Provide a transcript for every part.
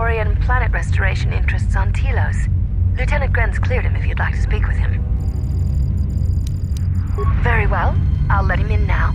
laboratory and planet restoration interests on Telos. Lieutenant Gren's cleared him if you'd like to speak with him. Very well. I'll let him in now.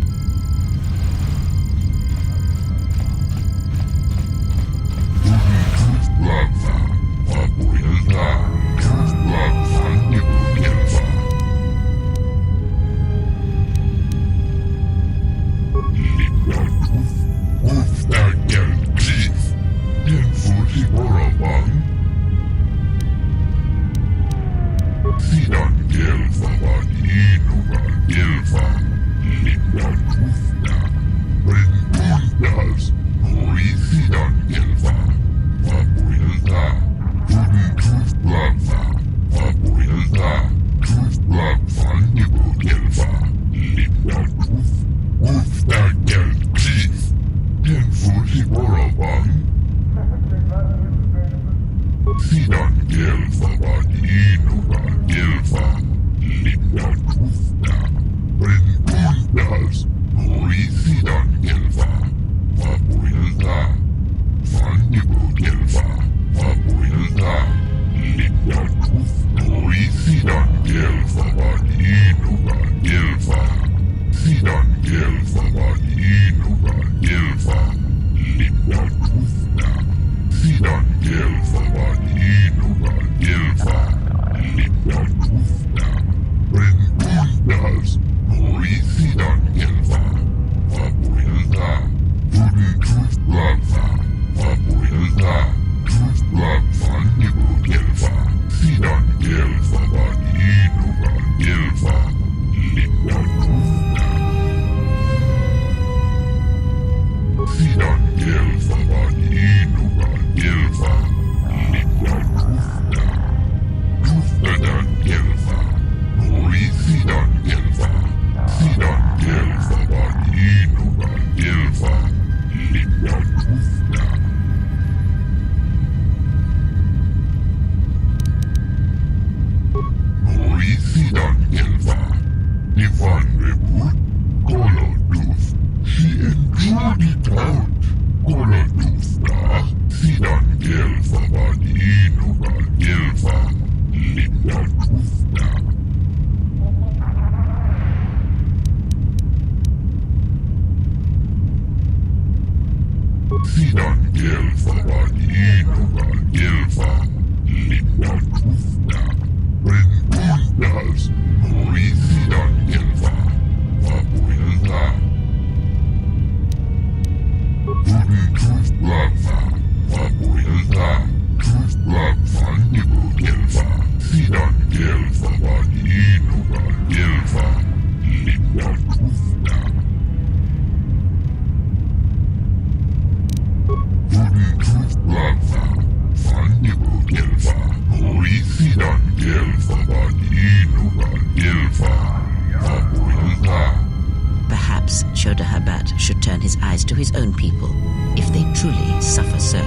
Perhaps Chodahabat should turn his eyes to his own people, if they truly suffer so.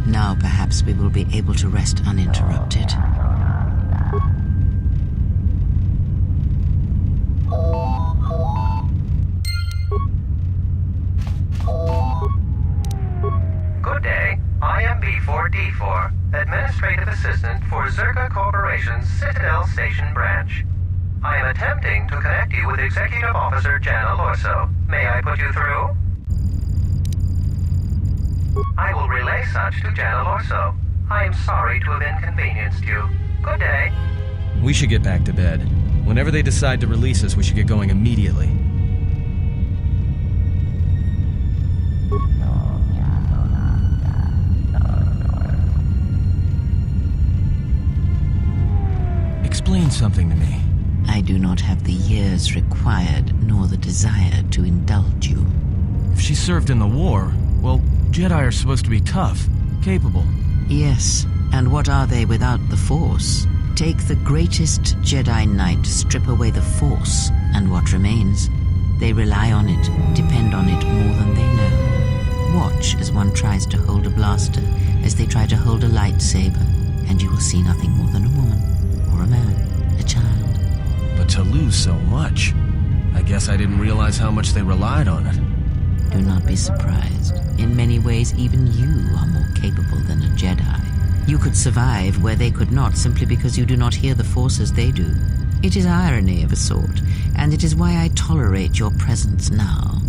Now perhaps we will be able to rest uninterrupted. Good day. I am B4D4, Administrative Assistant for Zerka Corporation's Citadel Station branch. I am attempting to connect you with Executive Officer Jana Lorso. May I put you through? I will relay such to Jana Lorso. I am sorry to have inconvenienced you. Good day. We should get back to bed. Whenever they decide to release us, we should get going immediately. Explain something to me. I do not have the years required, nor the desire to indulge you. If she served in the war, well, Jedi are supposed to be tough, capable. Yes, and what are they without the Force? Take the greatest Jedi Knight, strip away the Force, and what remains? They rely on it, depend on it more than they know. Watch as one tries to hold a blaster, as they try to hold a lightsaber, and you will see nothing more than a woman, or a man, a child. But to lose so much, I guess I didn't realize how much they relied on it. Do not be surprised. In many ways, even you are more capable than a Jedi. You could survive where they could not simply because you do not hear the Force as they do. It is irony of a sort, and it is why I tolerate your presence now.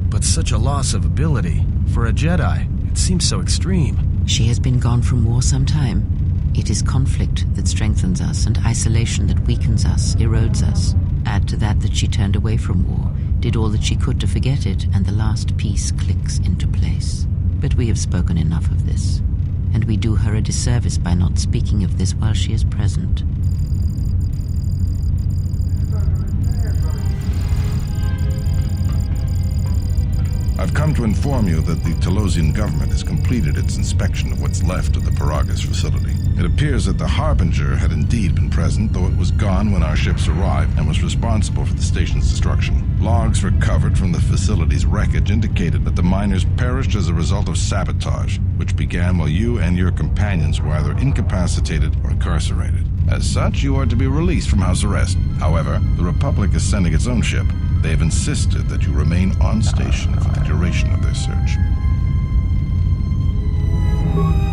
But such a loss of ability. For a Jedi, it seems so extreme. She has been gone from war some time. It is conflict that strengthens us, and isolation that weakens us, erodes us. Add to that she turned away from war, did all that she could to forget it, and the last piece clicks into place. But we have spoken enough of this, and we do her a disservice by not speaking of this while she is present. I've come to inform you that the Telosian government has completed its inspection of what's left of the Paragas facility. It appears that the Harbinger had indeed been present, though it was gone when our ships arrived and was responsible for the station's destruction. Logs recovered from the facility's wreckage indicated that the miners perished as a result of sabotage, which began while you and your companions were either incapacitated or incarcerated. As such, you are to be released from house arrest. However, the Republic is sending its own ship. They have insisted that you remain on station for the duration of their search.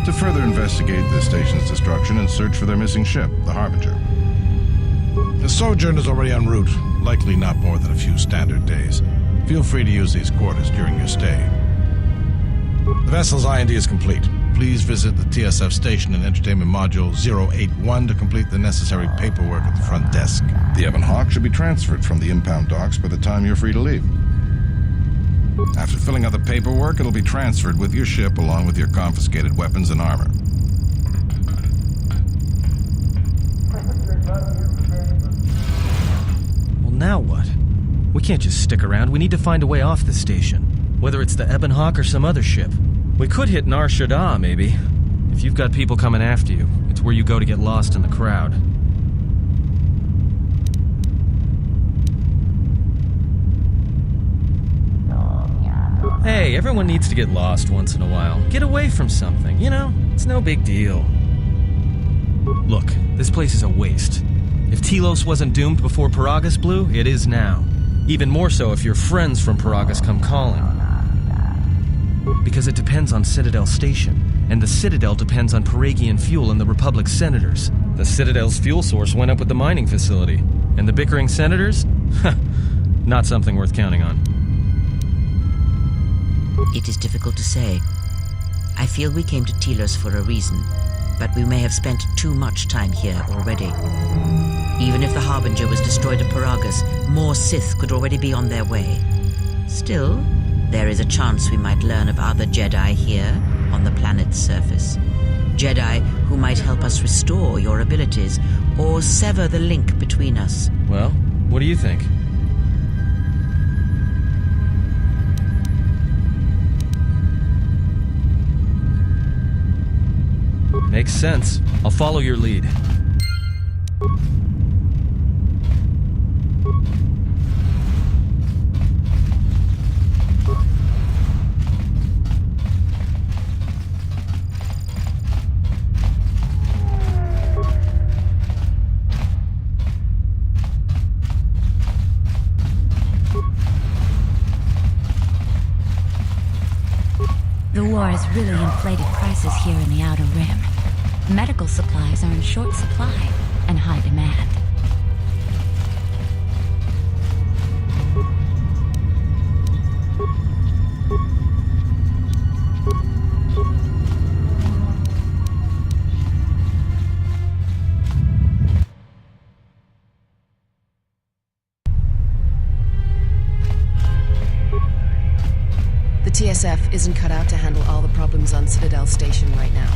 To further investigate the station's destruction and search for their missing ship, the Harbinger. The sojourn is already en route, likely not more than a few standard days. Feel free to use these quarters during your stay. The vessel's IND is complete. Please visit the TSF station and entertainment module 081 to complete the necessary paperwork at the front desk. The Ebon Hawk should be transferred from the impound docks by the time you're free to leave. After filling out the paperwork, it'll be transferred with your ship along with your confiscated weapons and armor. Well, now what? We can't just stick around. We need to find a way off the station. Whether it's the Ebon Hawk or some other ship. We could hit Nar Shaddaa, maybe. If you've got people coming after you, it's where you go to get lost in the crowd. Hey, everyone needs to get lost once in a while. Get away from something, you know? It's no big deal. Look, this place is a waste. If Telos wasn't doomed before Paragas blew, it is now. Even more so if your friends from Paragas come calling. Because it depends on Citadel Station, and the Citadel depends on Paragian fuel and the Republic's senators. The Citadel's fuel source went up with the mining facility, and the bickering senators? Not something worth counting on. It is difficult to say. I feel we came to Telos for a reason, but we may have spent too much time here already. Even if the Harbinger was destroyed at Paragas, more Sith could already be on their way. Still, there is a chance we might learn of other Jedi here on the planet's surface. Jedi who might help us restore your abilities or sever the link between us. Well, what do you think? Makes sense. I'll follow your lead. The war has really inflated prices here in the Outer Rim. Medical supplies are in short supply and high demand. The TSF isn't cut out to handle all the problems on Citadel Station right now.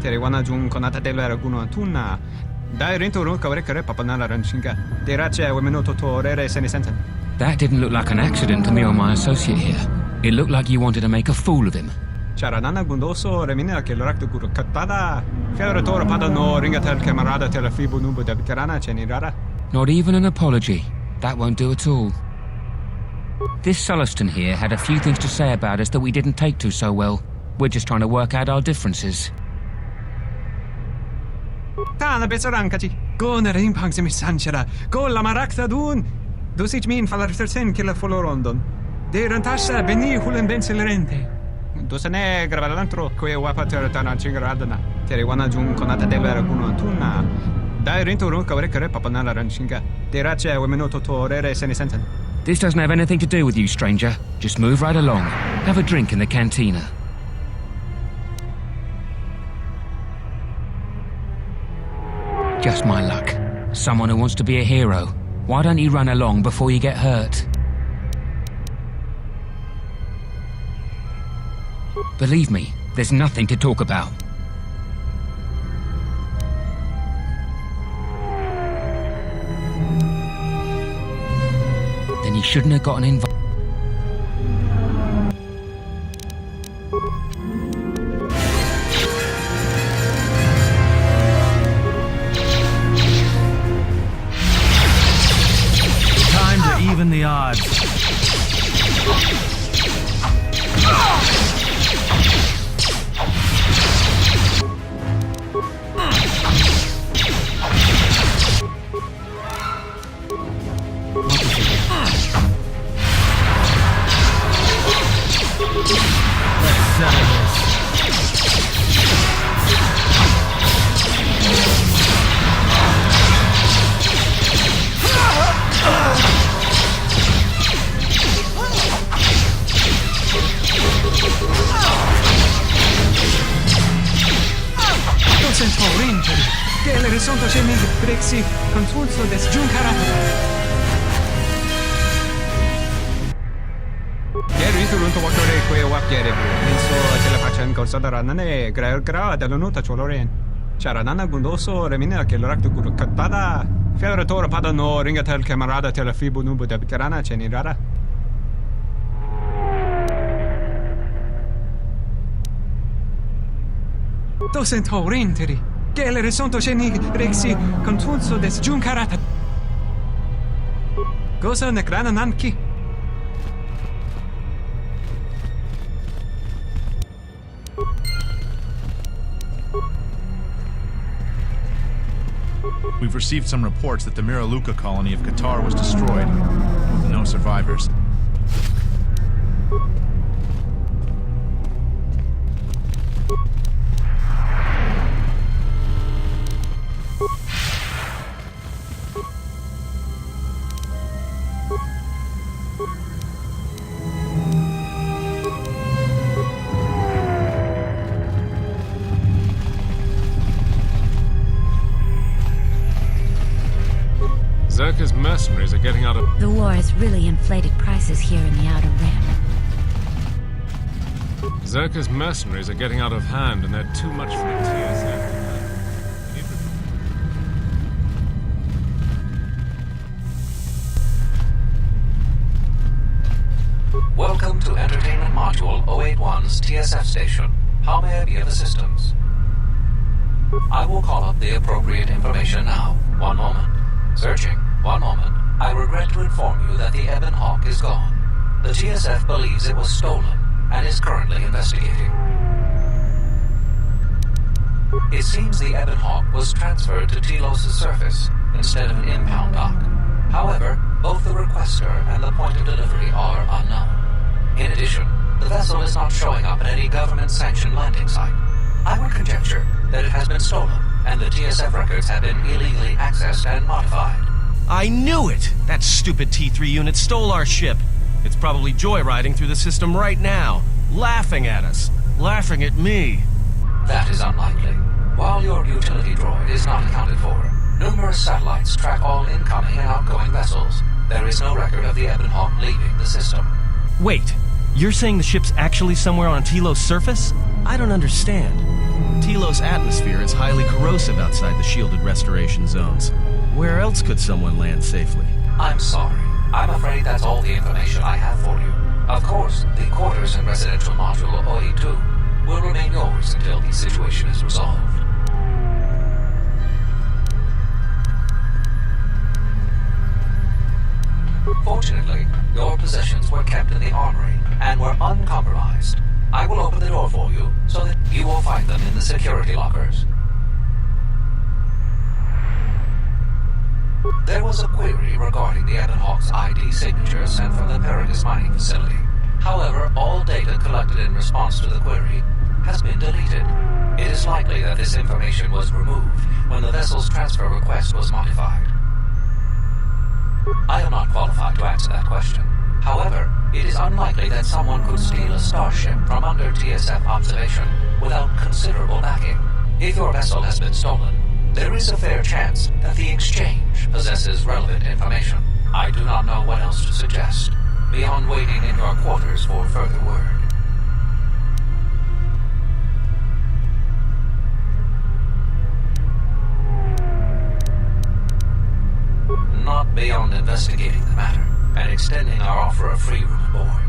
Teriwana jung konata delera guno tuna. Dai rinto run kawre kare papanala ranchinga. Derache wemeno to rere senisensen. That didn't look like an accident to me or my associate here. It looked like you wanted to make a fool of him. Charanana gundoso remina che l'orakto guru katada. Fiore toro pada no ringatel camarada telefibu nubu de bitarana chenirara. Not even an apology. That won't do at all. This Sulluston here had a few things to say about us that we didn't take to so well. We're just trying to work out our differences. Tana besarankachi. Go na rin pangsimi sanchara. Go la marakta dun. Dosich min falartersen killa folorondon. De rantasha beni hulen benselerente. Dosane gravalantro que wapater tana chingaradana. Teriwana jung konata delera guno tuna. Dai rinto run kawre kare papanala ranchinga. Derache wemeno to rere senisensen. This doesn't have anything to do with you, stranger. Just move right along. Have a drink in the cantina. Just my luck. Someone who wants to be a hero. Why don't you run along before you get hurt? Believe me, there's nothing to talk about. Then you shouldn't have gotten involved. Time to even the odds. Che le risonto c'è mi brexi consulso des giuncarata. Che ritorno wakore que wakere penso che la faccia in corsa da ranane gra della nota choloren. Charanana gundoso remina che l'orakto guru katada. Fiore toro pada no ringatel camarada telefibu nubu de bitarana chenirara. Docent horrenteri. Che le risonto sceni rexi consulso des giuncarata. Cosa ne grana nanki? We've received some reports that the Miraluka colony of Qatar was destroyed, with no survivors. Zerka's mercenaries are getting out of... The war has really inflated prices here in the Outer Rim. Zerka's mercenaries are getting out of hand, and they're too much for the TSF. Welcome to Entertainment Module 081's TSF station. How may I be of assistance? I will call up the appropriate information now. One moment. Searching. One moment. I regret to inform you that the Ebon Hawk is gone. The TSF believes it was stolen and is currently investigating. It seems the Ebon Hawk was transferred to Telos's surface instead of an impound dock. However, both the requester and the point of delivery are unknown. In addition, the vessel is not showing up at any government-sanctioned landing site. I would conjecture that it has been stolen, and the TSF records have been illegally accessed and modified. I knew it! That stupid T3 unit stole our ship. It's probably joyriding through the system right now, laughing at us, laughing at me. That is unlikely. While your utility droid is not accounted for, numerous satellites track all incoming and outgoing vessels. There is no record of the Ebon Hawk leaving the system. Wait, you're saying the ship's actually somewhere on Telos' surface? I don't understand. Telos' atmosphere is highly corrosive outside the shielded restoration zones. Where else could someone land safely? I'm sorry. I'm afraid that's all the information I have for you. Of course, the quarters in residential module OE2 will remain yours until the situation is resolved. Fortunately, your possessions were kept in the armory and were uncompromised. I will open the door for you so that you will find them in the security lockers. There was a query regarding the Ebon Hawk's ID signature sent from the Paragus mining facility. However, all data collected in response to the query has been deleted. It is likely that this information was removed when the vessel's transfer request was modified. I am not qualified to answer that question. However, it is unlikely that someone could steal a starship from under TSF observation without considerable backing. If your vessel has been stolen, there is a fair chance that the exchange possesses relevant information. I do not know what else to suggest, beyond waiting in your quarters for further word. Not beyond investigating the matter and extending our offer of free room aboard.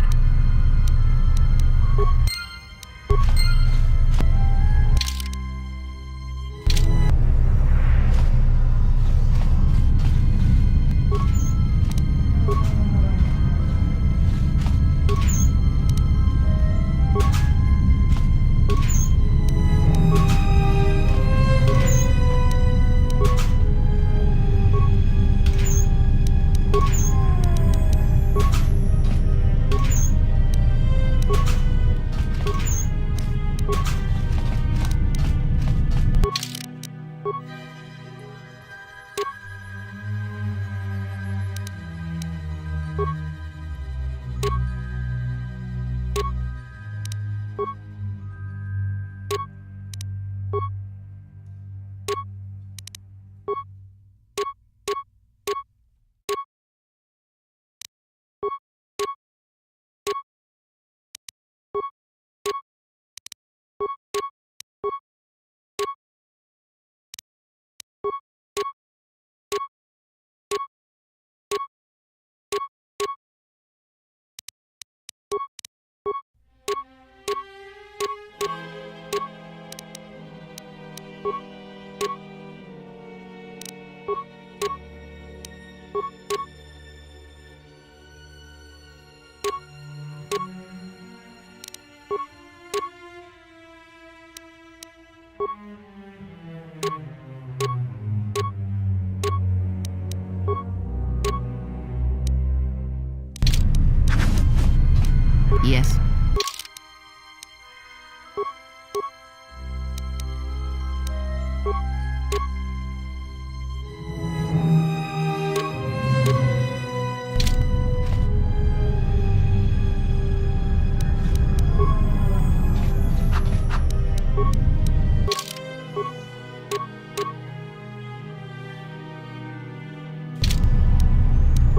Yes.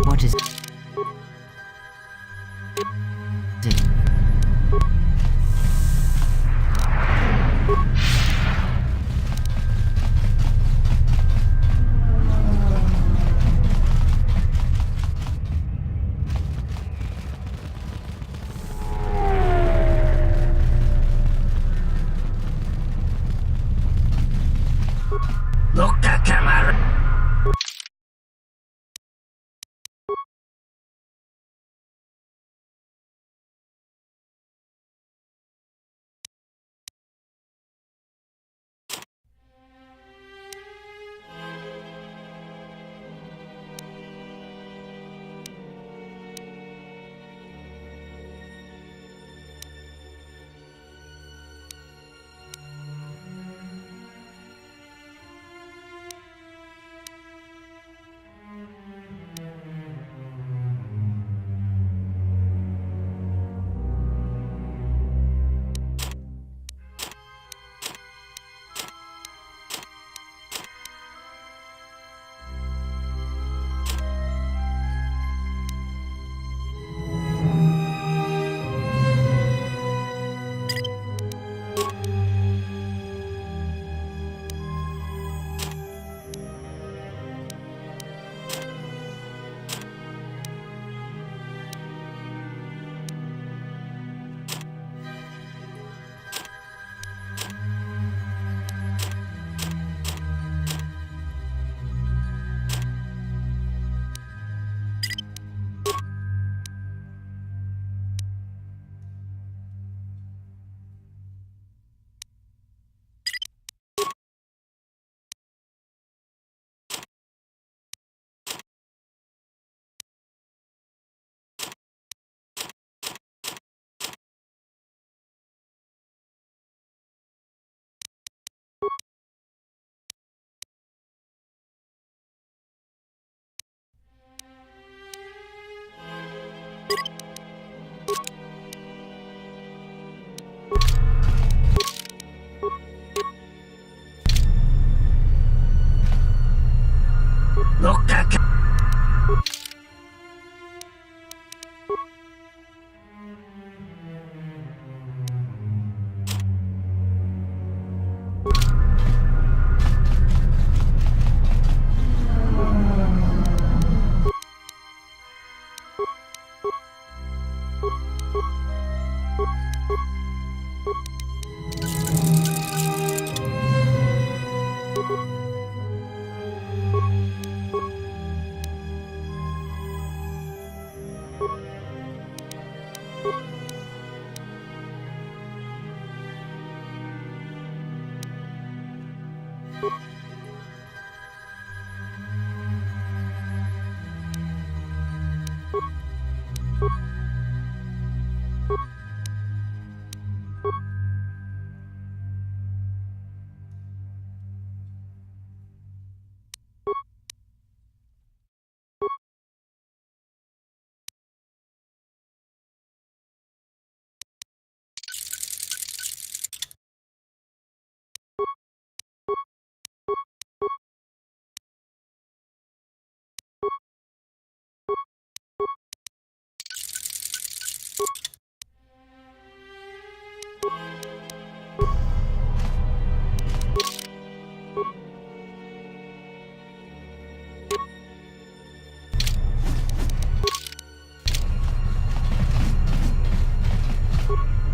What is it?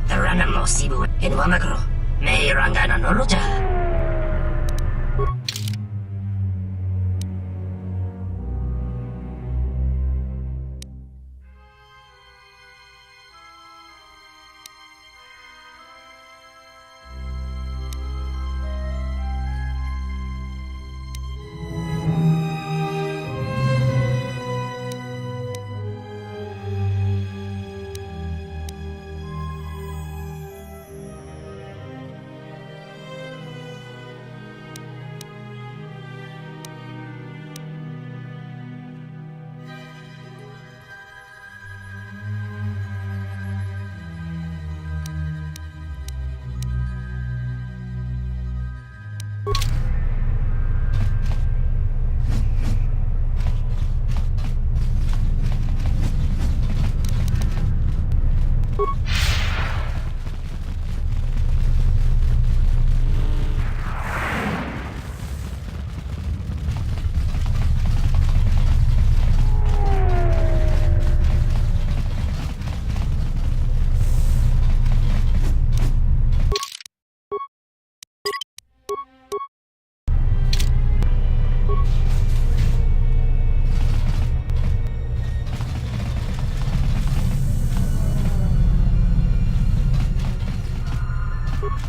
Taranamo Sibu in Wamakro. May Rangana Noruja.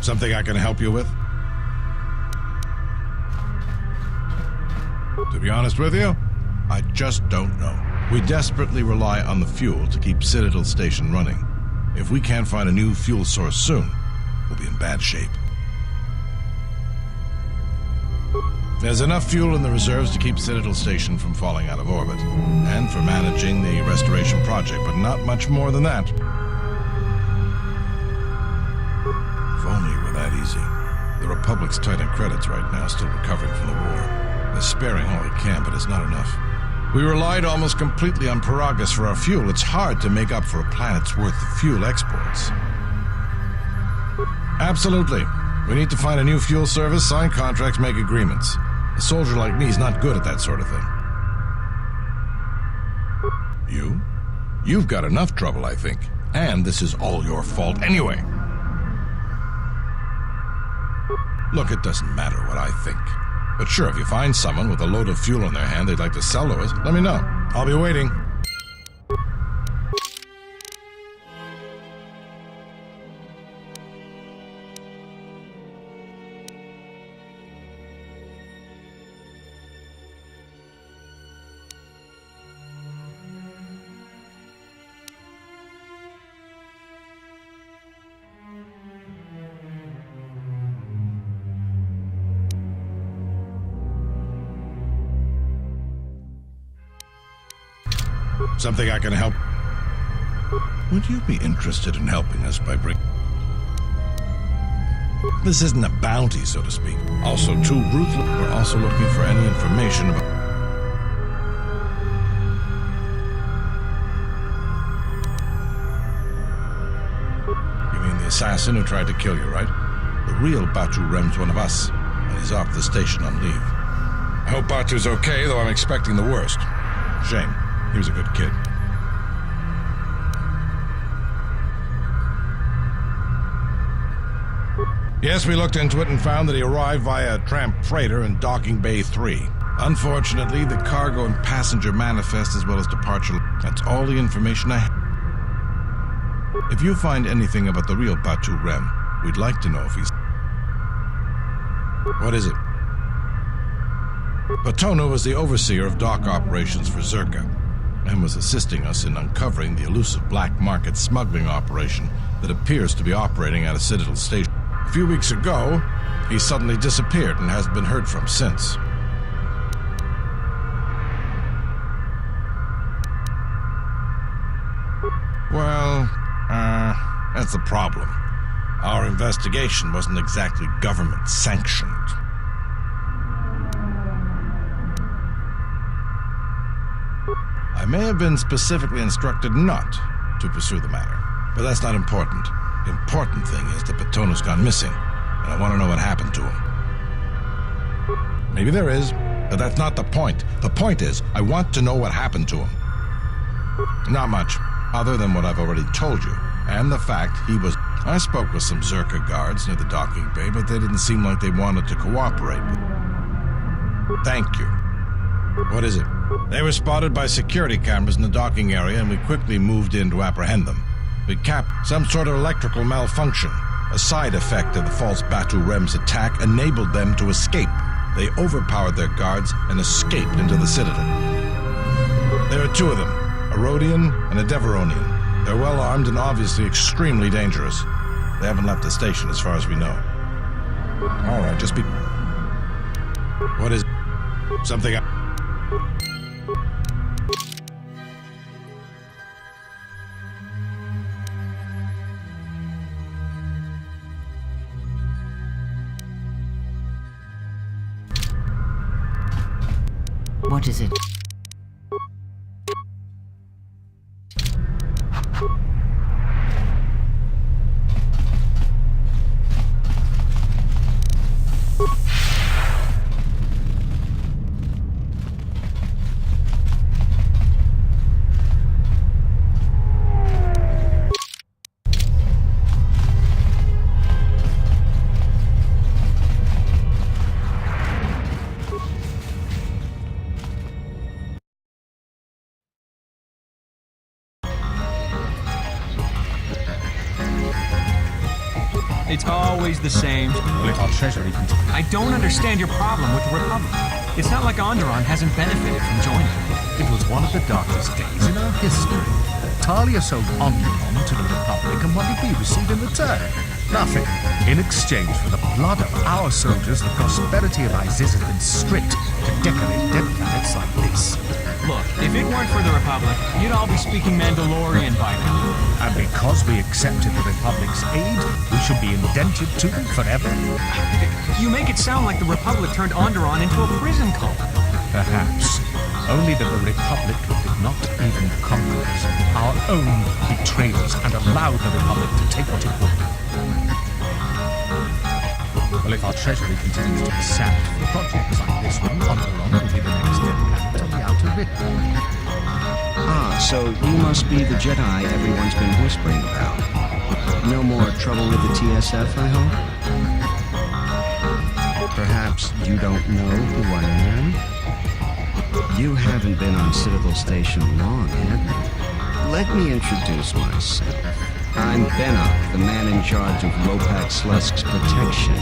Something I can help you with? To be honest with you, I just don't know. We desperately rely on the fuel to keep Citadel Station running. If we can't find a new fuel source soon, we'll be in bad shape. There's enough fuel in the reserves to keep Citadel Station from falling out of orbit, and for managing the restoration project, but not much more than that. If only it were that easy. The Republic's tight on credits right now, still recovering from the war. They're sparing all they can, but it's not enough. We relied almost completely on Paragus for our fuel. It's hard to make up for a planet's worth of fuel exports. Absolutely. We need to find a new fuel service, sign contracts, make agreements. A soldier like me is not good at that sort of thing. You? You've got enough trouble, I think. And this is all your fault anyway. Look, it doesn't matter what I think. But sure, if you find someone with a load of fuel in their hand they'd like to sell to us, let me know. I'll be waiting. Something I can help? Would you be interested in helping us by bringing... This isn't a bounty, so to speak. Also, too ruthless. We're also looking for any information about... You mean the assassin who tried to kill you, right? The real Batu Rem's one of us, and he's off the station on leave. I hope Batu's okay, though I'm expecting the worst. Shame. He was a good kid. Yes, we looked into it and found that he arrived via a tramp freighter in Docking Bay 3. Unfortunately, the cargo and passenger manifest as well as departure. That's all the information I have. If you find anything about the real Batu Rem, we'd like to know if he's... What is it? Patona was the overseer of dock operations for Zerka, and was assisting us in uncovering the elusive black market smuggling operation that appears to be operating out of Citadel Station. A few weeks ago, he suddenly disappeared and hasn't been heard from since. Well, that's the problem. Our investigation wasn't exactly government-sanctioned. I may have been specifically instructed not to pursue the matter, but that's not important. The important thing is that Batonu's gone missing, and I want to know what happened to him. Maybe there is, but that's not the point. The point is, I want to know what happened to him. Not much, other than what I've already told you, and the fact he was... I spoke with some Zerka guards near the docking bay, but they didn't seem like they wanted to cooperate with... Thank you. What is it? They were spotted by security cameras in the docking area, and we quickly moved in to apprehend them. We capped some sort of electrical malfunction. A side effect of the false Batu Rem's attack enabled them to escape. They overpowered their guards and escaped into the Citadel. There are two of them, a Rhodian and a Deveronian. They're well armed and obviously extremely dangerous. They haven't left the station as far as we know. All right, just be... What is... Something... What is it? It's always the same. Well, if our treasury I don't understand your problem with the Republic. It's not like Onderon hasn't benefited from joining. It was one of the darkest days in our history. Talia sold Onderon to the Republic, and what did we receive in return? Nothing. In exchange for the blood of our soldiers, the prosperity of Isis has been stripped to decorate dead planets like this. Look, if it weren't for the Republic, you'd all be speaking Mandalorian by now. And because we accepted the Republic's aid, we should be indented to them forever? You make it sound like the Republic turned Onderon into a prison cult. Perhaps. Only that the Republic did not even conquer us. Our own betrayed us and allowed the Republic to take what it would. Well, if our treasury continues to be sapped for projects like this one, Onderon will be the next dead planet on the outer rim. Ah, so you must be the Jedi everyone's been whispering about. No more trouble with the TSF, I hope? Perhaps you don't know who I am? You haven't been on Citadel Station long, have you? Let me introduce myself. I'm Benok, the man in charge of Lopak Slusk's protection.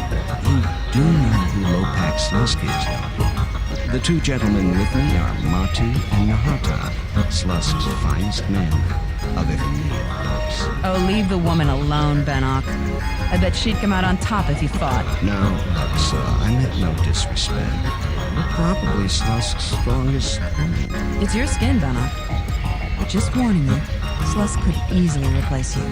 You do know who Lopak Slusk is, don't you? The two gentlemen with me are Matu and Nahata, Slusk's finest men, other than me, of course. Oh, leave the woman alone, Benok. I bet she'd come out on top if you fought. No, Luxa, I meant no disrespect. You're probably Slusk's strongest point. It's your skin, Benok. But just warning you, Slusk could easily replace you.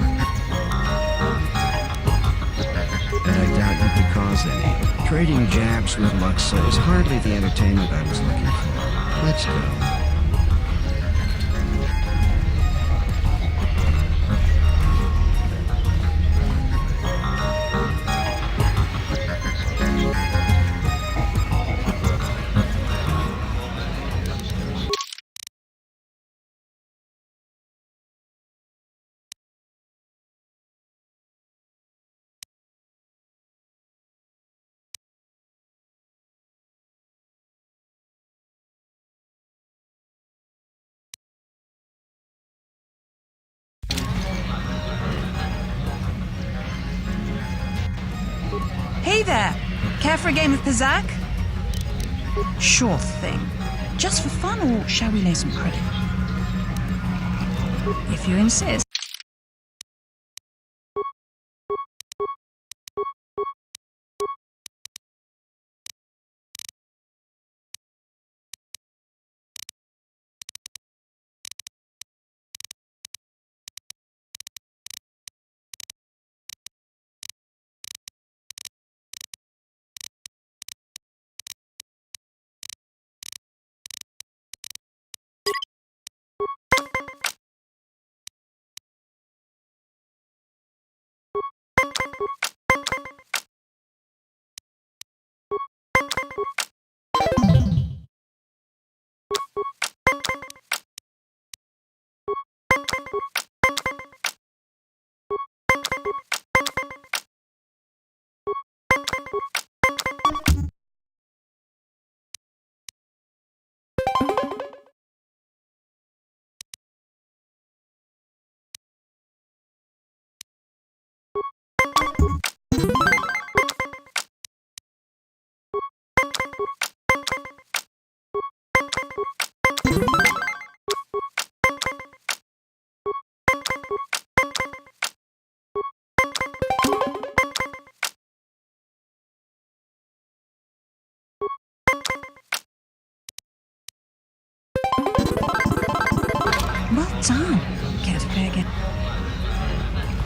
And I doubt you could cause any. Trading jabs with Luxa is hardly the entertainment I was looking for. Let's go. Hey there! Care for a game of Pazak? Sure thing. Just for fun, or shall we lay some credit? If you insist.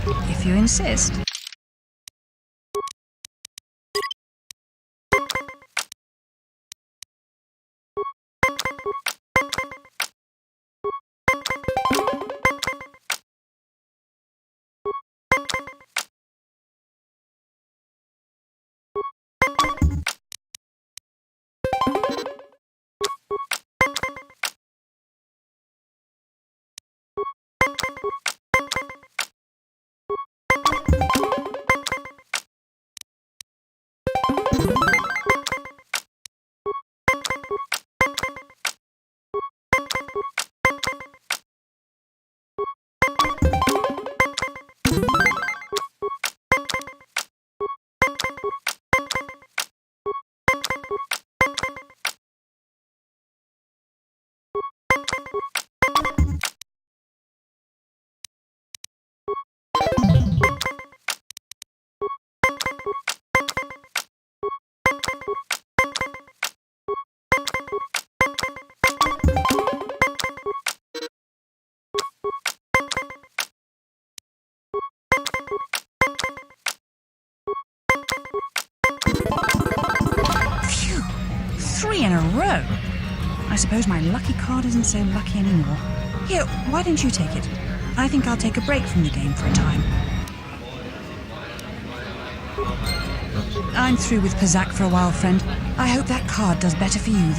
If you insist. Phew! 3 in a row! I suppose my lucky card isn't so lucky anymore. Here, why don't you take it? I think I'll take a break from the game for a time. I'm through with Pazaak for a while, friend. I hope that card does better for you.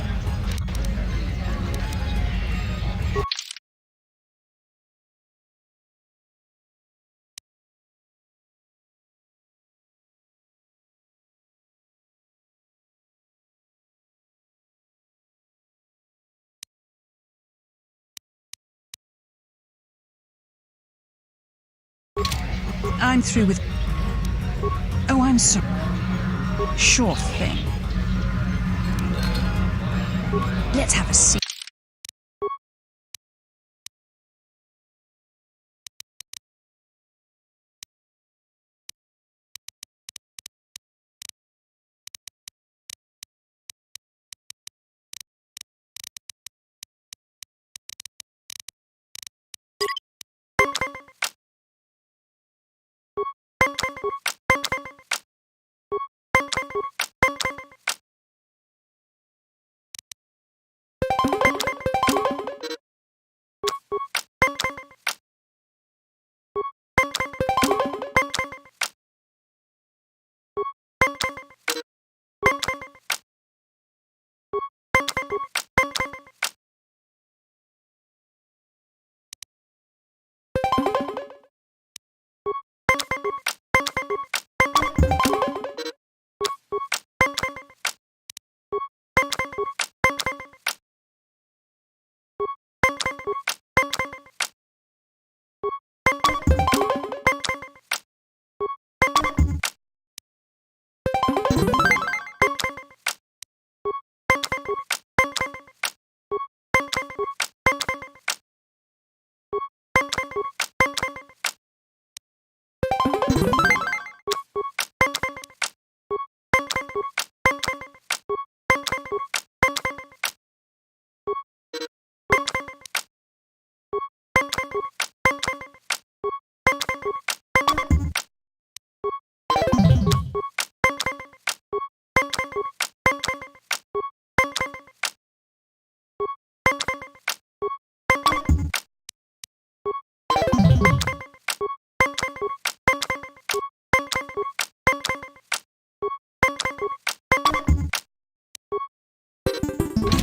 I'm through with... Oh, I'm sorry. Sure thing. Let's have a seat.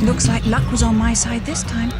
Looks like luck was on my side this time.